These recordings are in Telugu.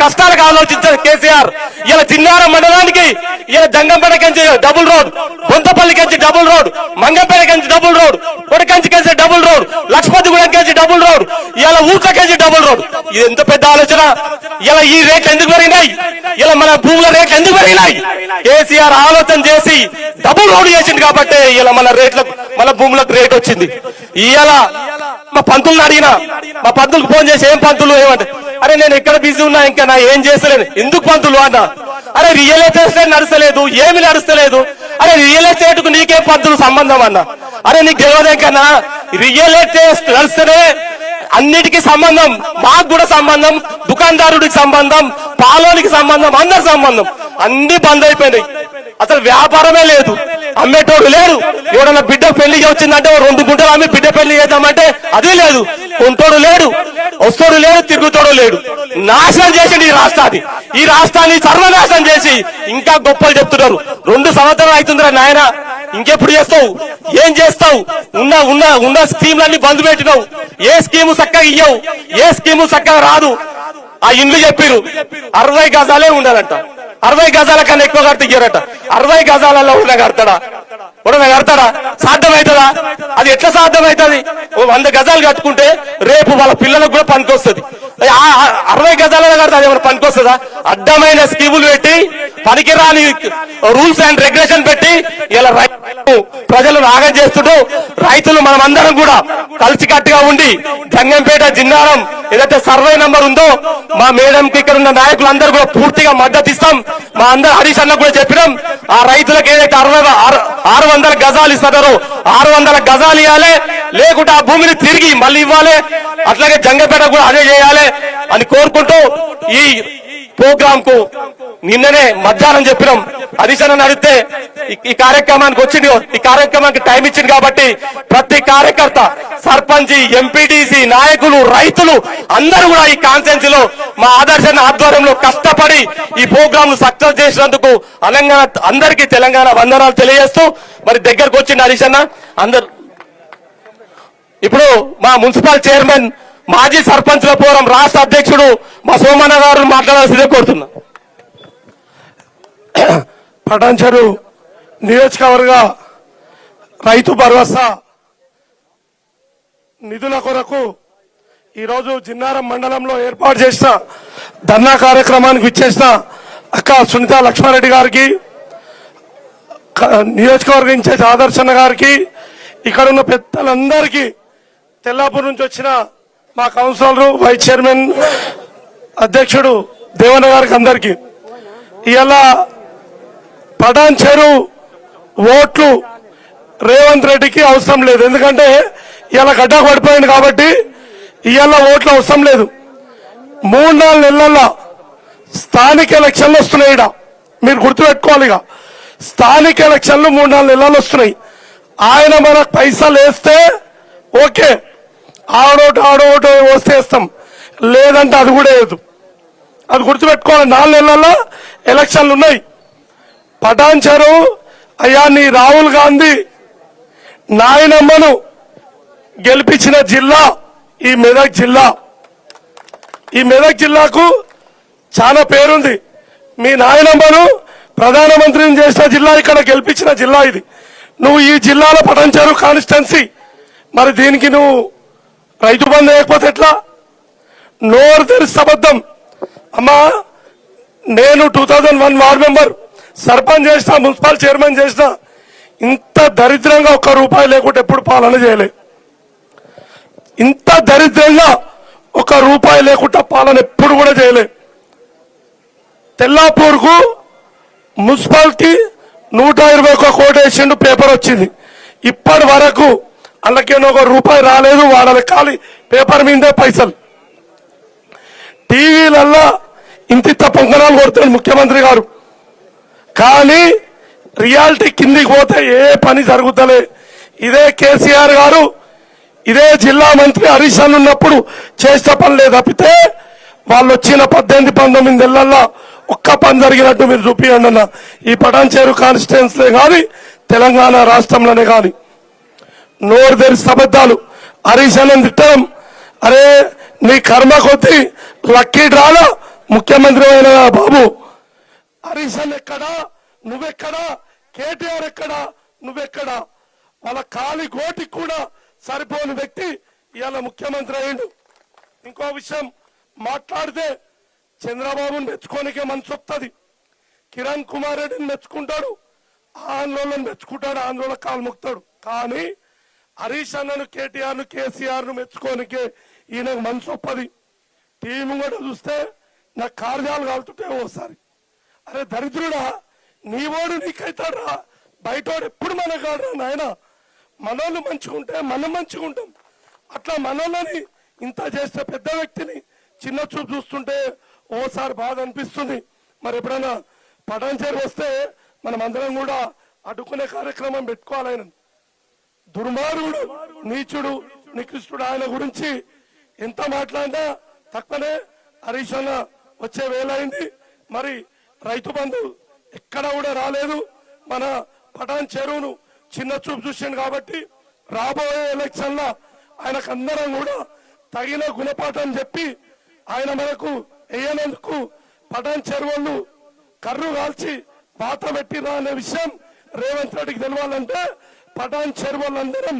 కష్టాలకు ఆలోచించారు కేసీఆర్. ఇలా జిన్నారం మండలానికి ఇలా జంగంపేటకించి డబుల్ రోడ్, బొంతపల్లికించి డబుల్ రోడ్, మంగంపేటకించి డబుల్ రోడ్, కొడకంచికించి డబుల్ రోడ్, లక్ష్మతిగూడెంకించి డబుల్ రోడ్, ఇలా ఊట్లకించి డబుల్ రోడ్. ఇది ఎంత పెద్ద ఆలోచన. ఇలా ఈ రేట్లు ఎందుకు పెరిగినాయి? ఇలా మన భూముల రేట్లు ఎందుకు పెరిగినాయి? కేసీఆర్ ఆలోచన చేసి డబుల్ రోడ్ చేసింది కాబట్టి ఇలా మన భూములకు రేట్ వచ్చింది. ఇవాళ మా పంతులను అడిగినా, మా పంతులకు ఫోన్ చేసి ఏం పంతులు ఏమంటే, అరే నేను ఎక్కడ బిజీ ఉన్నా, ఇంకా నా ఏం చేస్తలేను. ఎందుకు పంతులు అన్నా? అరే రియల్ ఎస్టేట్ నడుస్తలేదు, ఏమి నడుస్తలేదు. అరే రియల్ ఎస్టేట్ కు నీకేం పంతులు సంబంధం అన్నా? అరే నీకు తెలియదే కన్నా, రియల్ ఎస్టేట్ నడుస్తేనే అన్నిటికీ సంబంధం, మాకు కూడా సంబంధం, దుకాణదారుడికి సంబంధం, పాలోనికి సంబంధం, అందరి సంబంధం. అన్ని బంద్ అయిపోయినాయి. అసలు వ్యాపారమే లేదు, అమ్మేటోడు లేడు. ఎవడన్నా బిడ్డ పెళ్లికి వచ్చిందంటే 2 గుంటలు అమ్మి బిడ్డ పెళ్లి చేద్దామంటే అది లేదు. కొంటోడు లేడు, వస్తోడు లేడు, తిరుగుతోడు లేడు. నాశనం చేసింది ఈ రాష్ట్రాన్ని సర్వనాశనం చేసి ఇంకా గొప్పలు చెప్తున్నారు. 2 సంవత్సరాలు అవుతుందిరా నాయన, ఇంకెప్పుడు చేస్తావు? ఏం చేస్తావు? ఉన్న స్కీమ్లన్నీ బంద్ పెట్టినావు. ఏ స్కీము చక్కగా ఇయ్యవు, ఏ స్కీము చక్కగా రాదు. ఆ ఇండ్లు చెప్పిరు 60 గజాలే ఉండాలంట. 60 గజాల కన్నా ఎక్కువ కడితే ఇయ్యరట. 60 గజాలలో కడతాడా? సాధ్యమవుతుందా? అది ఎట్లా సాధ్యమవుతుంది? 100 గజాలు కట్టుకుంటే రేపు వాళ్ళ పిల్లలకు కూడా పనికొస్తుంది. 60 గజాలలో కడితే అది ఎవరు పనికొస్తుందా? అడ్డమైన స్కీములు పెట్టి, పనికిరాని రూల్స్ అండ్ రెగ్యులేషన్ పెట్టి ఇలా ప్రజలను ఆగం చేస్తుంటూ, రైతులు మనమందరం కూడా కలిసికట్టుగా ఉండి జంగంపేట జిన్నారం ఏదైతే సర్వే నంబర్ ఉందో మా మేడంకి ఇక్కడ ఉన్న నాయకులందరూ కూడా పూర్తిగా మద్దతు ఇస్తాం. మా అందరు హరీష్ అన్న కూడా చెప్పినాం, ఆ రైతులకు ఏదైతే 600 గజాలు ఇస్తున్నారో 600 గజాలు ఇవ్వాలి, లేకుంటే ఆ భూమిని తిరిగి మళ్ళీ ఇవ్వాలి. అట్లాగే జంగంపేట కూడా అదే చేయాలి అని కోరుకుంటూ ఈ ప్రోగ్రామ్ కు నిన్ననే మధ్యాహ్నం చెప్పినాం. హరీష్ అన్న అడిగితే ఈ కార్యక్రమానికి వచ్చింది, ఈ కార్యక్రమానికి టైం ఇచ్చింది కాబట్టి ప్రతి కార్యకర్త, సర్పంచ్, ఎంపీటీసీ నాయకులు, రైతులు అందరూ కూడా ఈ కాన్స్టిట్యున్సీ లో మా ఆదర్శన ఆధ్వర్యంలో కష్టపడి ఈ ప్రోగ్రామ్ ను సక్సెస్ చేసినందుకు అందరికీ తెలంగాణ వందనాలు తెలియజేస్తూ మరి దగ్గరకు వచ్చింది హరీష్ అన్న. అందరు ఇప్పుడు మా మున్సిపల్ చైర్మన్, మాజీ సర్పంచ్ల ఫోరం రాష్ట్ర అధ్యక్షుడు మా సోమన్న గారు మాట్లాడాల్సిందే కోరుతున్నా. పటాన్చెరు నియోజకవర్గ రైతు భరోసా నిధుల కొరకు ఈరోజు జిన్నారం మండలంలో ఏర్పాటు చేసిన ధర్నా కార్యక్రమానికి విచ్చేసిన అక్క సునీత లక్ష్మారెడ్డి గారికి, నియోజకవర్గ ఇన్ఛార్జ్ ఆదర్శన్న గారికి, ఇక్కడ ఉన్న పెద్దలందరికీ, తెల్లాపూర్ నుంచి వచ్చిన మా కౌన్సిలర్, వైస్ చైర్మన్, అధ్యక్షుడు దేవన్న గారికి అందరికీ, ఇవాళ పటాన్చెరు ఓట్లు రేవంత్ రెడ్డికి అవసరం లేదు. ఎందుకంటే ఇవాళ గడ్డ పడిపోయింది కాబట్టి ఇవాళ ఓట్లు అవసరం లేదు. 3-4 నెలల్లో స్థానిక ఎలక్షన్లు వస్తున్నాయి. మీరు గుర్తుపెట్టుకోవాలి, ఇక స్థానిక ఎలక్షన్లు 3-4 నెలలు వస్తున్నాయి. ఆయన మనకు పైసలు వేస్తే ఓకే, ఆడోటు వస్తే వేస్తాం, లేదంటే అది కూడా లేదు. అది గుర్తుపెట్టుకోవాలి. 4 నెలల్లో ఎలక్షన్లు ఉన్నాయి. పటాన్చెరు అయ్యా, నీ రాహుల్ గాంధీ నాయనమ్మను గెలిపించిన జిల్లా ఈ మెదక్ జిల్లా. ఈ మెదక్ జిల్లాకు చాలా పేరుంది. మీ నాయనమ్మను ప్రధానమంత్రిని చేసిన జిల్లా, ఇక్కడ గెలిపించిన జిల్లా ఇది. నువ్వు ఈ జిల్లాలో పటాన్చెరు కాన్స్టిట్యున్సీ, మరి దీనికి నువ్వు రైతు బంధు వేయకపోతే ఎట్లా? నోరు తెరిస్తే అబద్ధం. అమ్మా, నేను 2001 వార్డు మెంబర్, సర్పంచ్ చేసిన, మున్సిపల్ చైర్మన్ చేసిన, ఇంత దరిద్రంగా 1 రూపాయి లేకుండా ఎప్పుడు పాలన చేయలే. ఇంత దరిద్రంగా 1 రూపాయి లేకుండా పాలన ఎప్పుడు కూడా చేయలే. తెల్లాపూర్ కు మున్సిపాలిటీ 121 కోటి వేసిండు, పేపర్ వచ్చింది. ఇప్పటి వరకు అందుకేనో 1 రూపాయి రాలేదు. వాళ్ళ ఖాళీ పేపర్ మీదే పైసలు. టీవీలల్లా ఇంత పొంగనాలు కొడుతున్నాడు ముఖ్యమంత్రి గారు, కానీ రియాలిటీ కిందికి పోతే ఏ పని జరుగుతలే. ఇదే కేసీఆర్ గారు, ఇదే జిల్లా మంత్రి హరీష్ అన్న ఉన్నప్పుడు చేసిన పని లేదు తప్పితే వాళ్ళు వచ్చిన 18-19 నెలల్లో ఒక్క పని జరిగినట్టు మీరు చూపియండి అన్న. ఈ పటాన్చెరు కాన్స్టిట్యున్సీలే కానీ తెలంగాణ రాష్ట్రంలోనే కానీ నోరు తెరిస్తే అబద్ధాలు. హరీష్ అన్న తిట్టడం, అరే నీ కర్మ కొద్దీ లక్కీ డ్రాలో ముఖ్యమంత్రి అయిన బాబు హరీష్ అన్న ఎక్కడా, నువ్వెక్కడా, కేటీఆర్ ఎక్కడా, నువ్వెక్కడా? వాళ్ళ కాలి గోటికి కూడా సరిపోని వ్యక్తి ఇవాళ ముఖ్యమంత్రి అయ్యిండు. ఇంకో విషయం మాట్లాడితే చంద్రబాబుని మెచ్చుకోనికే మనసు వస్తుంది, కిరణ్ కుమార్ రెడ్డిని మెచ్చుకుంటాడు, ఆందోళన మెచ్చుకుంటాడు, ఆందోళన కాలు మొక్తాడు. కానీ హరీష్ అన్నను, కేటీఆర్ ను, కేసీఆర్ ను మెచ్చుకోనికే ఈయనకు మనసు ఒప్పది. టీము కూడా చూస్తే నాకు కార్యాలు కాలుతుంటే ఓసారి, అరే దరిద్రుడా, నీ ఓడు నీకైతాడా, బయటోడు ఎప్పుడు మన కాడరా నాయన. మనోళ్ళు మంచుకుంటే మనం మంచుకుంటాం. అట్లా మనోళ్ళని ఇంత చేస్తే పెద్ద వ్యక్తిని చిన్న చూపు చూస్తుంటే ఓసారి బాధ అనిపిస్తుంది. మరి ఎప్పుడైనా పటాన్చేరు వస్తే మనం అందరం కూడా అడ్డుకునే కార్యక్రమం పెట్టుకోవాలి. ఆయన దుర్మార్గుడు, నీచుడు, నికృష్టుడు. ఆయన గురించి ఎంత మాట్లాడినా తక్కువనే. హరీష్ అన్న వచ్చే వేలైంది, మరి రైతు బంధు ఎక్కడ కూడా రాలేదు. మన పటాన్ చెరువును చిన్న చూపు చూసిండు కాబట్టి రాబోయే ఎలక్షన్ లా ఆయనకు అందరం కూడా తగిన గుణపాఠం చెప్పి ఆయన మనకు వేయనందుకు పటాన్ చెరువులు కర్రు కాల్చి పాత పెట్టిరా అనే విషయం రేవంత్ రెడ్డికి తెలవాలంటే పటాన్ చెరువులందరం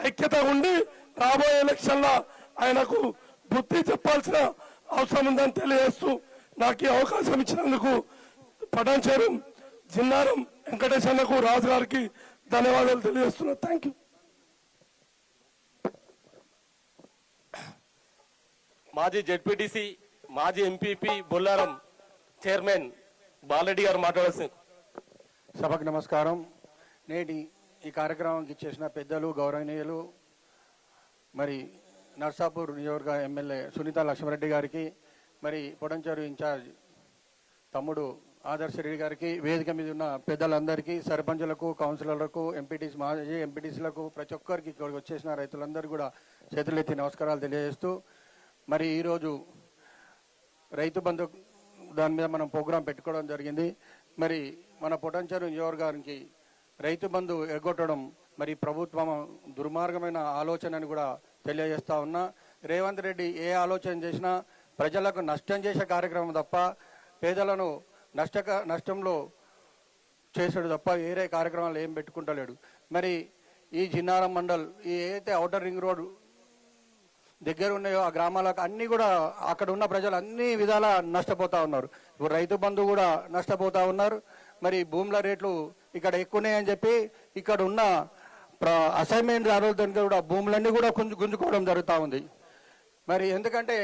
ఐక్యత ఉండి రాబోయే ఎలక్షన్ లా ఆయనకు బుద్ధి చెప్పాల్సిన అవసరం ఉందని తెలియజేస్తూ నాకు ఈ అవకాశం ఇచ్చినందుకు పటాన్ చెరువు జిన్నారం వెంకటేశ్ అన్నకు, రాజు గారికి ధన్యవాదాలు తెలియజేస్తున్నా. Thank you. మాజీ జెడ్పీటీసీ, మాజీ ఎంపీపీ బొల్లారం చైర్మన్ బాలరెడ్డి గారు మాట్లాడాల్సింది. సభకు నమస్కారం. నేటి ఈ కార్యక్రమానికి ఇచ్చేసిన పెద్దలు, గౌరవనీయులు, మరి నర్సాపూర్ నియోజకవర్గ ఎమ్మెల్యే సునీత లక్ష్మారెడ్డి గారికి, మరి పొడంచేరు ఇన్ఛార్జ్ తమ్ముడు ఆదర్శ రెడ్డి గారికి, వేదిక మీద ఉన్న పెద్దలందరికీ, సర్పంచులకు, కౌన్సిలర్లకు, ఎంపీటీసీ, మాజీ ఎంపీటీసీలకు, ప్రతి ఒక్కరికి ఇక్కడికి వచ్చేసిన రైతులందరూ కూడా చేతులెత్తి నమస్కారాలు తెలియజేస్తూ, మరి ఈరోజు రైతు బంధు దాని మీద మనం ప్రోగ్రాం పెట్టుకోవడం జరిగింది. మరి మన పొటంచెరు నియోజకవర్గానికి రైతు బంధు ఎగ్గొట్టడం మరి ప్రభుత్వం దుర్మార్గమైన ఆలోచన అని కూడా తెలియజేస్తా ఉన్నా. రేవంత్ రెడ్డి ఏ ఆలోచన చేసినా ప్రజలకు నష్టం చేసే కార్యక్రమం తప్ప పేదలను నష్టంలో చేసాడు తప్ప వేరే కార్యక్రమాలు ఏం పెట్టుకుంటలేడు. మరి ఈ జిన్నారం మండల్, ఈ ఏదైతే ఔటర్ రింగ్ రోడ్ దగ్గర ఉన్నాయో ఆ గ్రామాలకు అన్నీ కూడా అక్కడ ఉన్న ప్రజలు అన్ని విధాలా నష్టపోతా ఉన్నారు. ఇప్పుడు రైతు బంధు కూడా నష్టపోతా ఉన్నారు. మరి భూముల రేట్లు ఇక్కడ ఎక్కువన్నాయని చెప్పి ఇక్కడ ఉన్న అసైన్మెంట్ దారులతో కూడా భూములన్నీ కూడా గుంజుకోవడం జరుగుతూ ఉంది. మరి ఎందుకంటే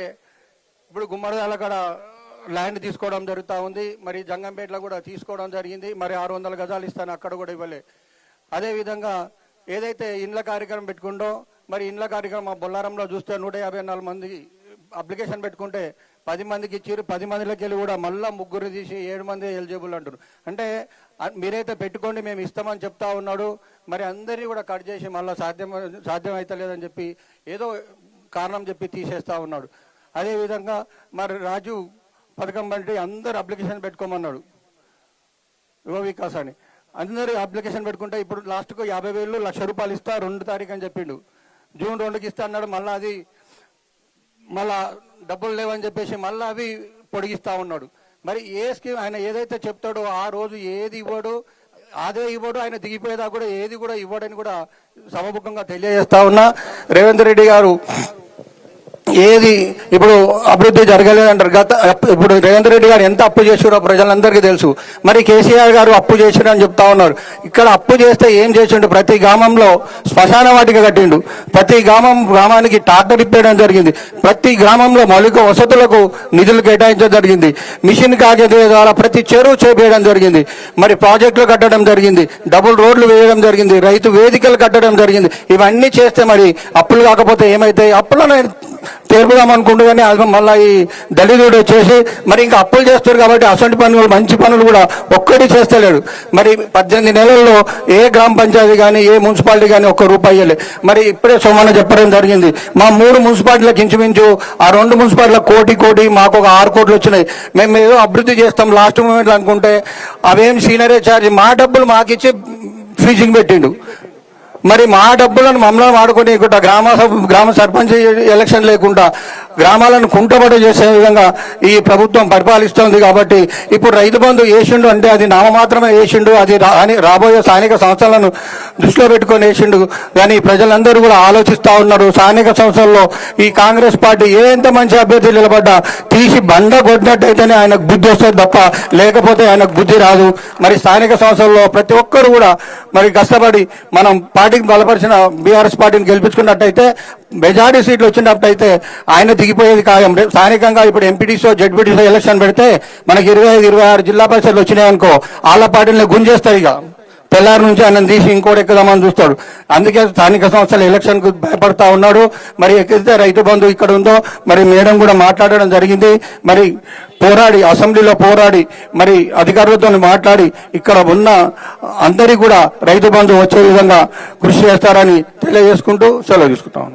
ఇప్పుడు గుమ్మడిదాల కాడ ల్యాండ్ తీసుకోవడం జరుగుతూ ఉంది, మరి జంగంపేటలో కూడా తీసుకోవడం జరిగింది. మరి 600 గజాలు ఇస్తాను, అక్కడ కూడా ఇవ్వలే. అదేవిధంగా ఏదైతే ఇండ్ల కార్యక్రమం పెట్టుకుంటో, మరి ఇండ్ల కార్యక్రమం బొల్లారంలో చూస్తే 154 మంది అప్లికేషన్ పెట్టుకుంటే 10 మందికి ఇచ్చారు. 10 మందిలోకి వెళ్ళి కూడా మళ్ళీ 3 తీసి 7 మంది ఎలిజిబుల్ అంటారు. అంటే మీరైతే పెట్టుకోండి మేము ఇస్తామని చెప్తా ఉన్నాడు. మరి అందరినీ కూడా కట్ చేసి మళ్ళీ సాధ్యం అయితే లేదని చెప్పి ఏదో కారణం చెప్పి తీసేస్తా ఉన్నాడు. అదేవిధంగా మరి రాజు పథకం బట్టి అందరు అప్లికేషన్ పెట్టుకోమన్నాడు, యువ వికాస్ అని. అందరూ అప్లికేషన్ పెట్టుకుంటే ఇప్పుడు లాస్ట్కు 50,000 1,00,000 ఇస్తా 2 తారీఖు అని చెప్పిండు. జూన్ 2కి ఇస్తా అన్నాడు. మళ్ళీ అది మళ్ళా డబ్బులు లేవని చెప్పేసి మళ్ళీ అవి పొడిగిస్తా ఉన్నాడు. మరి ఏ స్కీమ్ ఆయన ఏదైతే చెప్తాడో ఆ రోజు ఏది ఇవ్వడు, అదే ఇవ్వడు. ఆయన దిగిపోయేదా కూడా ఏది కూడా ఇవ్వడని కూడా సభముఖంగా తెలియజేస్తా ఉన్నా. రేవంత్ రెడ్డి గారు ఏది ఇప్పుడు అభివృద్ధి జరగలేదంటారు. ఇప్పుడు రేవంత్ రెడ్డి గారు ఎంత అప్పు చేసారో ప్రజలందరికీ తెలుసు. మరి కేసీఆర్ గారు అప్పు చేసారు అని చెప్తా ఉన్నారు. ఇక్కడ అప్పు చేస్తే ఏం చేసిండు? ప్రతి గ్రామంలో శ్మశాన వాటిక కట్టిండు, ప్రతి గ్రామానికి ట్రాక్టర్ ఇప్పేయడం జరిగింది, ప్రతి గ్రామంలో మౌలిక వసతులకు నిధులు కేటాయించడం జరిగింది, మిషన్ కాగితం ద్వారా ప్రతి చెరువు చేపేయడం జరిగింది, మరి ప్రాజెక్టులు కట్టడం జరిగింది, డబుల్ రోడ్లు వేయడం జరిగింది, రైతు వేదికలు కట్టడం జరిగింది. ఇవన్నీ చేస్తే మరి అప్పులు కాకపోతే ఏమైతాయి? అప్పులను తీర్పుదాం అనుకుంటూ కానీ అది మళ్ళీ ఈ దళితుడు వచ్చేసి మరి ఇంకా అప్పులు చేస్తారు కాబట్టి అసంటి పనులు మంచి పనులు కూడా ఒక్కటి చేస్తలేడు. మరి 18 నెలల్లో ఏ గ్రామ పంచాయతీ కానీ ఏ మున్సిపాలిటీ కానీ ₹1 మరి ఇప్పుడే సోమన్న చెప్పడం జరిగింది. మా 3 మున్సిపాలిటీలకు ఇంచుమించు ఆ 2 మున్సిపాలిటీలకు కోటి మాకు ఒక 6 కోట్లు వచ్చినాయి. మేము ఏదో అభివృద్ధి చేస్తాం లాస్ట్ మూమెంట్లో అనుకుంటే అవేం సీనియరే ఛార్జ్ మా డబ్బులు మాకిచ్చి ఫ్రీజింగ్ పెట్టిండు. మరి మా డబ్బులను మమ్మల్ని వాడుకొని ఇక్కడ గ్రామ సర్పంచ్ ఎలక్షన్ లేకుండా గ్రామాలను కుంటబడి చేసే విధంగా ఈ ప్రభుత్వం పరిపాలిస్తోంది. కాబట్టి ఇప్పుడు రైతు బంధు వేసిండు అంటే అది నామమాత్రమే వేసిండు, అది రాబోయే స్థానిక సంస్థలను దృష్టిలో పెట్టుకొని వేసిండు. కానీ ప్రజలందరూ కూడా ఆలోచిస్తా ఉన్నారు. స్థానిక సంస్థల్లో ఈ కాంగ్రెస్ పార్టీ ఎంత మంచి అభ్యర్థి నిలబడ్డా తీసి బండ కొట్టినట్టయితేనే ఆయనకు బుద్ధి వస్తుంది తప్ప లేకపోతే ఆయనకు బుద్ధి రాదు. మరి స్థానిక సంస్థల్లో ప్రతి ఒక్కరు కూడా మరి కష్టపడి మనం పార్టీకి బలపరిచిన బీఆర్ఎస్ పార్టీని గెలిపించుకున్నట్టయితే మెజారిటీ సీట్లు వచ్చినట్టయితే ఆయన దిగిపోయేది ఖాయం. స్థానికంగా ఇప్పుడు ఎంపీటీసో జెడ్పీటీసో ఎలక్షన్ పెడితే మనకి 25-26 జిల్లా పరిషత్లు వచ్చినాయనుకో వాళ్ళ పార్టీని గుంజేస్తారు. ఇక తెల్లారి నుంచి ఆయన తీసి ఇంకోటి ఎక్కుదామని చూస్తాడు. అందుకే స్థానిక సంస్థల ఎలక్షన్ కు భయపడతా ఉన్నాడు. మరి ఎక్కడైతే రైతు బంధు ఇక్కడ ఉందో మరి మేడం కూడా మాట్లాడడం జరిగింది. మరి పోరాడి అసెంబ్లీలో పోరాడి మరి అధికారులతో మాట్లాడి ఇక్కడ ఉన్న అందరికీ కూడా రైతు బంధు వచ్చే విధంగా కృషి చేస్తారని తెలియజేసుకుంటూ సెలవు తీసుకుంటాం.